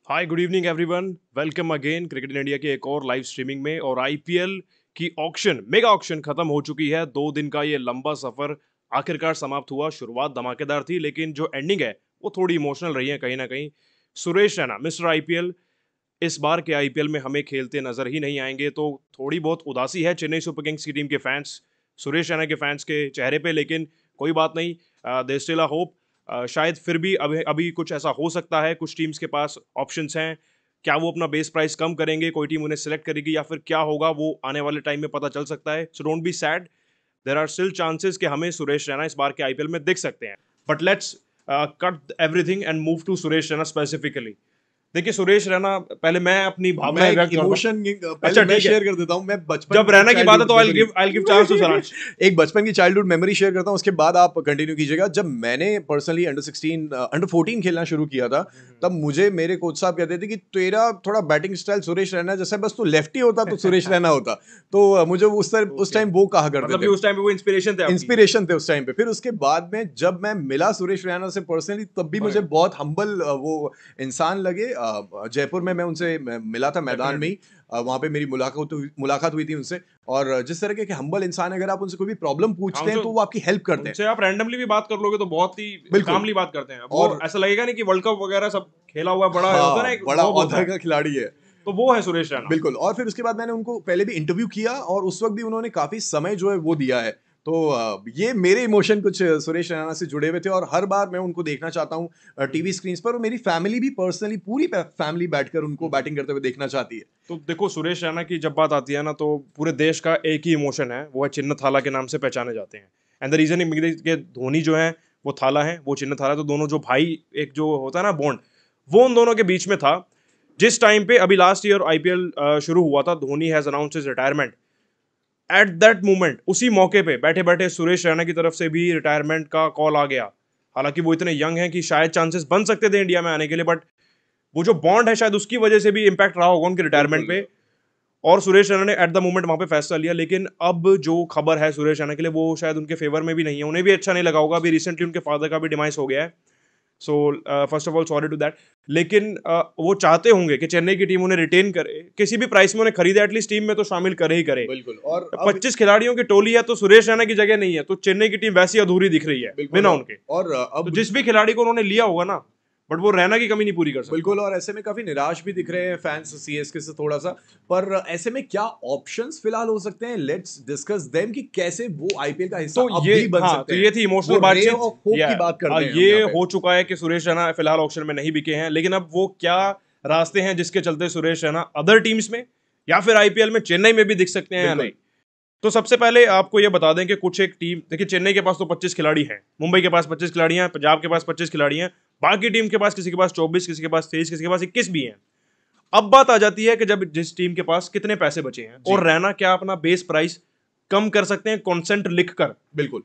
Hi good evening everyone, welcome again cricket in India की एक और लाइव स्ट्रीमिंग में। और आईपीएल की ऑक्शन, मेगा ऑक्शन खत्म हो चुकी है। 2 दिन का ये लंबा सफर आखिरकार समाप्त हुआ। शुरुआत धमाकेदार थी, लेकिन जो एंडिंग है वो थोड़ी इमोशनल रही है कहीं ना कहीं। सुरेश रैना मिस्टर आईपीएल इस बार के आईपीएल में हमें खेलते नजर ही नहीं आएंगे, तो थोड़ी बहुत उदासी है चेन्नई सुपर किंग्स की टीम के फैंस, सुरेश रैना के फैंस के चेहरे पे। लेकिन कोई बात नहीं, देयर स्टिल अ होप। शायद फिर भी अभी अभी कुछ ऐसा हो सकता है। कुछ टीम्स के पास ऑप्शंस हैं। क्या वो अपना बेस प्राइस कम करेंगे, कोई टीम उन्हें सेलेक्ट करेगी, या फिर क्या होगा वो आने वाले टाइम में पता चल सकता है। So don't be sad, there are still chances कि हमें सुरेश रैना इस बार के आईपीएल में दिख सकते हैं। But let's cut everything and move to Suresh Raina specifically. देखिए सुरेश रैना, पहले मैं अपनी मैं भावनाएं एक व्यक्त करता हूं। इमोशन अच्छा पहले मैं ठीक है, शेयर कर देता हूं। मैं बचपन जब की रैना की बात है चाइल्डहुड तो memory I give chance to Saransh. एक बचपन की चाइल्डहुड मेमोरी शेयर करता हूं, उसके बाद आप कंटिन्यू कीजिएगा। जब मैंने पर्सनली अंडर 16 अंडर 14 खेलना शुरू किया था, तब मुझे मेरे कोच साहब कहते थे कि तेरा थोड़ा बैटिंग स्टाइल सुरेश रैना जैसा है, बस तू लेफ्टी होता तो सुरेश रैना होता। तो मुझे उस ओके, टाइम वो कहा करते मतलब कि थे, उस टाइम पे वो इंस्पिरेशन थे आपकी। इंस्पिरेशन थे उस टाइम पे। फिर उसके बाद में जब मैं मिला सुरेश रैना से पर्सनली, तब भी मुझे ओके, बहुत हम्बल वो इंसान लगे। जयपुर में मैं उनसे मिला था मैदान में डेफिनेटली। ही। वहाँ पे मेरी मुलाकात हुई थी उनसे। और जिस तरह के हम्बल इंसान है, अगर आप उनसे कोई भी प्रॉब्लम हाँ, पूछते हैं उनसे तो वो आपकी हेल्प करते हैं। उनसे आप रैंडमली भी बात कर लोगे तो बहुत ही बिल्कुल। कामली बात करते हैं। वो और ऐसा लगेगा नहीं कि वर्ल्ड कप वगैरह सब खेला हुआ बड़ा होता है ना, हाँ, एक बड़ा नॉब होता औहदा है। का खिलाड़ी है। तो वो है सुरेश रैना। बिल्कुल। और फिर उसके बाद मैंने उनको पहले भी इंटरव्यू किया, और उस वक्त भी उन्होंने काफी समय जो है वो दिया है। तो ये मेरे इमोशन कुछ सुरेश रैना से जुड़े हुए थे, और हर बार मैं उनको देखना चाहता हूँ टीवी स्क्रीन पर। और मेरी फैमिली भी पर्सनली, पूरी फैमिली बैठकर उनको बैटिंग करते हुए देखना चाहती है। तो देखो सुरेश रैना की जब बात आती है ना, तो पूरे देश का एक ही इमोशन है, वो है चिन्ह थाला के नाम से पहचाने जाते हैं। एंड द रीजन के धोनी जो है वो थाला है, वो चिन्ह थाला। तो दोनों जो भाई, एक जो होता है ना बॉन्ड, वो उन दोनों के बीच में था। जिस टाइम पे अभी लास्ट ईयर आईपीएल शुरू हुआ था, Dhoni has announced his retirement. At that moment, उसी मौके पे बैठे बैठे सुरेश रैना की तरफ से भी रिटायरमेंट का कॉल आ गया। हालांकि वो इतने यंग हैं कि शायद चांसेस बन सकते थे इंडिया में आने के लिए, बट वो जो बॉन्ड है शायद उसकी वजह से भी इम्पैक्ट रहा होगा उनके रिटायरमेंट बिल्कुल। पे। और सुरेश रैना ने एट द मोमेंट वहां पे फैसला लिया। लेकिन अब जो खबर है सुरेश रैना के लिए, वो शायद उनके फेवर में भी नहीं है। उन्हें भी अच्छा नहीं लगा होगा। अभी रिसेंटली उनके फादर का भी डिमाइस हो गया है। So first of all sorry to that. लेकिन वो चाहते होंगे कि चेन्नई की टीम उन्हें रिटेन करे, किसी भी प्राइस में उन्हें खरीदे, एटलीस्ट टीम में तो शामिल करे ही करे। बिल्कुल। और अब 25 खिलाड़ियों की टोली है, तो सुरेश रैना की जगह नहीं है, तो चेन्नई की टीम वैसी अधूरी दिख रही है बिल्कुल। बिना उनके। और तो अब जिस भी खिलाड़ी को उन्होंने लिया होगा ना, बट वो रैना की कमी नहीं पूरी कर सकता। बिल्कुल। और ऐसे में काफी निराश भी दिख रहे हैं फैंस सीएसके से थोड़ा सा। पर ऐसे में क्या ऑप्शंस फिलहाल हो सकते हैं, लेट्स डिस्कस देम, कि कैसे वो आईपीएल का हिस्सा तो अब ये, भी बन हाँ, सकते तो हैं। ये थी इमोशनल वो रे बातचीत। ऑफ होप या की बात करते हैं हम ये यहाँ पे। हो चुका है कि सुरेश रैना फिलहाल ऑक्शन में नहीं बिके हैं। लेकिन अब वो क्या रास्ते हैं जिसके चलते सुरेश रैना अदर टीम्स में या फिर आईपीएल में, चेन्नई में भी दिख सकते हैं या नहीं। बिल्कुल। तो सबसे पहले आपको ये बता दें कि कुछ एक टीम, देखिए चेन्नई के पास तो 25 खिलाड़ी हैं, मुंबई के पास 25 खिलाड़ी हैं, पंजाब के पास 25 खिलाड़ी हैं। बाकी टीम के पास किसी के पास 24, किसी के पास 23, किसी के पास 21 भी हैं। अब बात आ जाती है कि जब जिस टीम के पास कितने पैसे बचे हैं, जी। और रैना क्या अपना बेस प्राइस कम कर सकते हैं कॉन्सेंट लिखकर। बिल्कुल।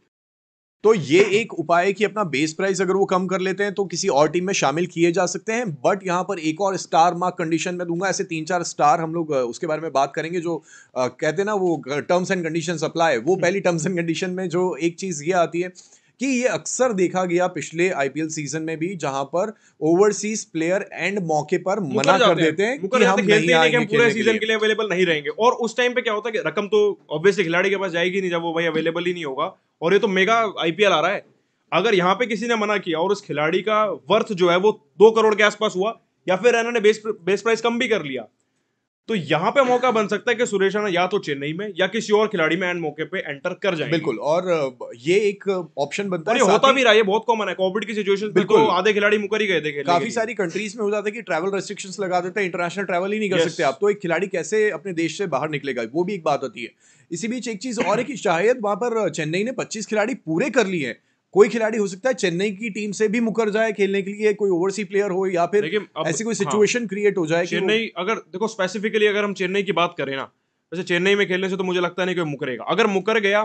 तो ये एक उपाय है कि अपना बेस प्राइस अगर वो कम कर लेते हैं तो किसी और टीम में शामिल किए जा सकते हैं। बट यहाँ पर एक और स्टार मार्क कंडीशन मैं दूंगा। ऐसे 3-4 स्टार हम लोग उसके बारे में बात करेंगे, जो कहते हैं ना वो टर्म्स एंड कंडीशंस अप्लाई। वो पहली टर्म्स एंड कंडीशन में जो एक चीज ये आती है कि ये अक्सर देखा गया पिछले आईपीएल सीजन में भी, जहां पर ओवरसीज प्लेयर एंड मौके पर मना कर देते हैं मुकर कि जाते, हम खेलते नहीं ही नहीं कि हम आएंगे पूरे खेलने के सीजन लिए। के लिए अवेलेबल नहीं रहेंगे। और उस टाइम पे क्या होता है कि रकम तो ऑब्वियसली खिलाड़ी के पास जाएगी नहीं जब वो भाई अवेलेबल ही नहीं होगा। और ये तो मेगा आईपीएल आ रहा है। अगर यहाँ पे किसी ने मना किया और उस खिलाड़ी का वर्थ जो है वो 2 करोड़ के आसपास हुआ, या फिर रैना ने बेस प्राइस कम भी कर लिया, तो यहाँ पे मौका बन सकता है कि सुरेश रैना या तो चेन्नई में या किसी और खिलाड़ी में एंड मौके पे एंटर कर जाएंगे। बिल्कुल। और ये एक ऑप्शन बनता और है, ये साथ होता ही भी रहा है, ये बहुत कॉमन है। कोविड की सिचुएशन में तो बिल्कुल आधे खिलाड़ी मुकर ही गए थे खेलने के काफी लिए। सारी कंट्रीज में हो जाता है कि ट्रैवल रेस्ट्रिक्शंस लगा देते हैं, इंटरनेशनल ट्रैवल ही नहीं कर यस। सकते आप। तो एक खिलाड़ी कैसे अपने देश से बाहर निकलेगा, वो भी एक बात होती है। इसी बीच एक चीज और है कि शायद वहां पर चेन्नई ने 25 खिलाड़ी पूरे कर लिए हैं। कोई खिलाड़ी हो सकता है चेन्नई की टीम से भी मुकर जाए खेलने के लिए, कोई ओवरसी प्लेयर हो, या फिर देखिए अब, ऐसी कोई हाँ, सिचुएशन क्रिएट हो जाए कि वो चेन्नई, अगर देखो स्पेसिफिकली अगर हम चेन्नई की बात करें ना, वैसे चेन्नई में खेलने से तो मुझे लगता नहीं कोई मुकरेगा। अगर मुकर गया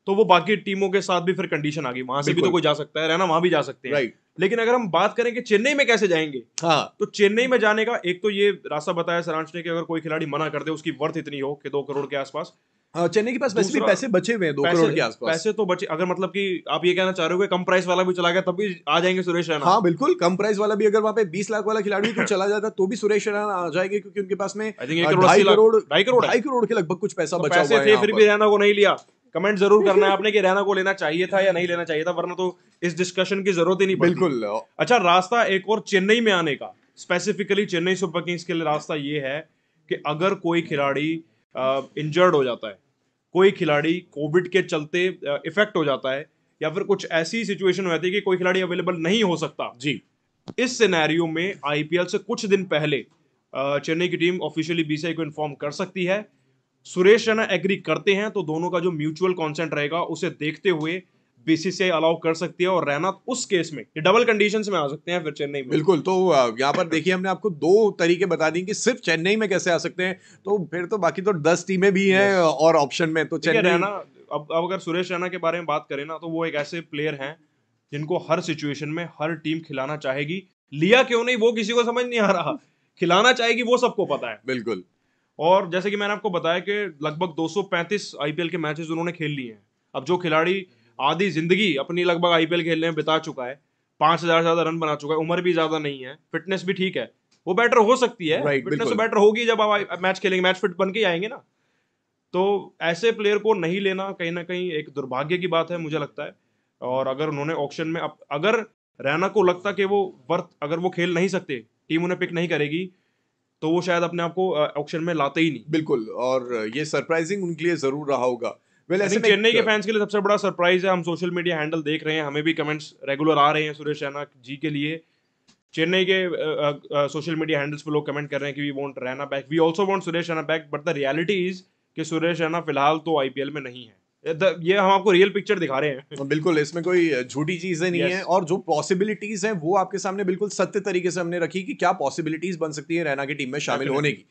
तो वो बाकी टीमों के साथ भी फिर कंडीशन आ गई, वहां से भी तो बिल्कुल कोई जा सकता है, रहना वहां भी जा सकते हैं। राइट। लेकिन अगर हम बात करें कि चेन्नई में कैसे जाएंगे, हाँ तो चेन्नई में जाने का एक तो ये रास्ता बताया सरांश ने कि अगर कोई खिलाड़ी मना कर दे, उसकी वर्थ इतनी हो कि 2 करोड़ के आसपास, चेन्नई के पास वैसे भी दूसरा- पैसे बचे हुए हैं 2 करोड़ के आसपास। पैसे तो बचे, अगर मतलब कि आप ये कहना चाह रहे हो कि कम प्राइस वाला भी चला गया तब भी आ जाएंगे सुरेश रैना। हाँ बिल्कुल, कम प्राइस वाला भी अगर वहाँ पे 20 लाख वाला खिलाड़ी भी कोई चला जाता तो भी सुरेश रैना आ जाएंगे, क्योंकि उनके पास में आई थिंक 1 करोड़ 80 लाख, 2.5 करोड़ के लगभग कुछ पैसा तो बचा पैसे हुआ है थे यहाँ फिर पर। भी रैना को नहीं लिया। कमेंट जरूर करना है आपने कि रैना को लेना चाहिए था या नहीं लेना चाहिए था, वरना तो इस डिस्कशन की जरूरत ही नहीं पड़ती। बिल्कुल। अच्छा, रास्ता एक और चेन्नई में आने का, स्पेसिफिकली चेन्नई सुपर किंग्स के लिए रास्ता ये है कि अगर कोई खिलाड़ी इंजर्ड हो जाता है, कोई खिलाड़ी कोविड के चलते इफेक्ट हो जाता है, या फिर कुछ ऐसी सिचुएशन हो जाती है कि कोई खिलाड़ी अवेलेबल नहीं हो सकता जी, इस सिनेरियो में आईपीएल से कुछ दिन पहले चेन्नई की टीम ऑफिशियली बीसीसीआई को इन्फॉर्म कर सकती है। सुरेश रैना एग्री करते हैं तो दोनों का जो म्यूचुअल कॉन्सेंट रहेगा उसे देखते हुए बीसीसीआई अलाउ कर सकती है, और रैना उस केस में ये डबल कंडीशंस में आ सकते हैं फिर चेन्नई में। बिल्कुल। तो यहाँ पर देखिए हमने आपको 2 तरीके बता दी कि सिर्फ चेन्नई में कैसे आ सकते हैं, तो फिर तो बाकी तो 10 टीमें भी हैं और ऑप्शन में, तो ठीक है, चेन्नई। रैना, अब अगर सुरेश रैना के बारे में बात करें ना, तो वो एक ऐसे प्लेयर हैं जिनको हर सिचुएशन में हर टीम खिलाना चाहेगी। लिया क्यों नहीं वो किसी को समझ नहीं आ रहा, खिलाना चाहेगी वो सबको पता है। बिल्कुल। और जैसे कि मैंने आपको बताया कि लगभग 235 आईपीएल के मैचेस उन्होंने खेल लिए हैं। अब जो खिलाड़ी आधी जिंदगी अपनी लगभग आईपीएल खेलने में बिता चुका है, 5,000 से ज्यादा रन बना चुका है, उम्र भी ज्यादा नहीं है, फिटनेस भी ठीक है, वो बेटर हो सकती है। Right, फिटनेस तो बिल्कुल। बेटर होगी जब आप मैच खेलेंगे, मैच फिट बन के ही आएंगे ना। तो ऐसे प्लेयर को नहीं लेना कहीं ना कहीं एक दुर्भाग्य की बात है मुझे लगता है। और अगर उन्होंने ऑक्शन में अगर रैना को लगता कि वो अगर वो खेल नहीं सकते, टीम उन्हें पिक नहीं करेगी, तो वो शायद अपने आप को ऑक्शन में लाते ही नहीं। बिल्कुल, और ये सरप्राइजिंग उनके लिए जरूर रहा होगा। वेल, आई ऐसे थिंक में चेन्नई के फैंस के लिए सबसे बड़ा सरप्राइज है, हम सोशल मीडिया हैंडल देख रहे हैं, हमें भी कमेंट्स रेगुलर आ रहे हैं सुरेश रैना जी के लिए। चेन्नई के सोशल मीडिया हैंडल्स पे लोग कमेंट कर रहे हैं कि we want Raina back, we also want Suresh Raina back, but the reality is कि सुरेश रैना फिलहाल तो आईपीएल में नहीं है। ये हम आपको रियल पिक्चर दिखा रहे हैं। बिल्कुल, इसमें कोई झूठी चीजें नहीं Yes. है, और जो पॉसिबिलिटीज हैं वो आपके सामने बिल्कुल सत्य तरीके से हमने रखी कि क्या पॉसिबिलिटीज बन सकती है रैना की टीम में शामिल होने की।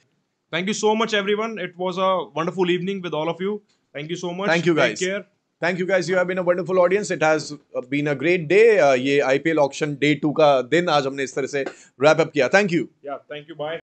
Thank you so much everyone. It was a wonderful evening with all of you. Thank you so much. Thank you Take guys. care. Thank you guys. You have been a wonderful audience. It has been a great day. ये IPL auction day 2 का दिन आज हमने इस तरह से wrap up किया. Thank you. Yeah, thank you. Bye.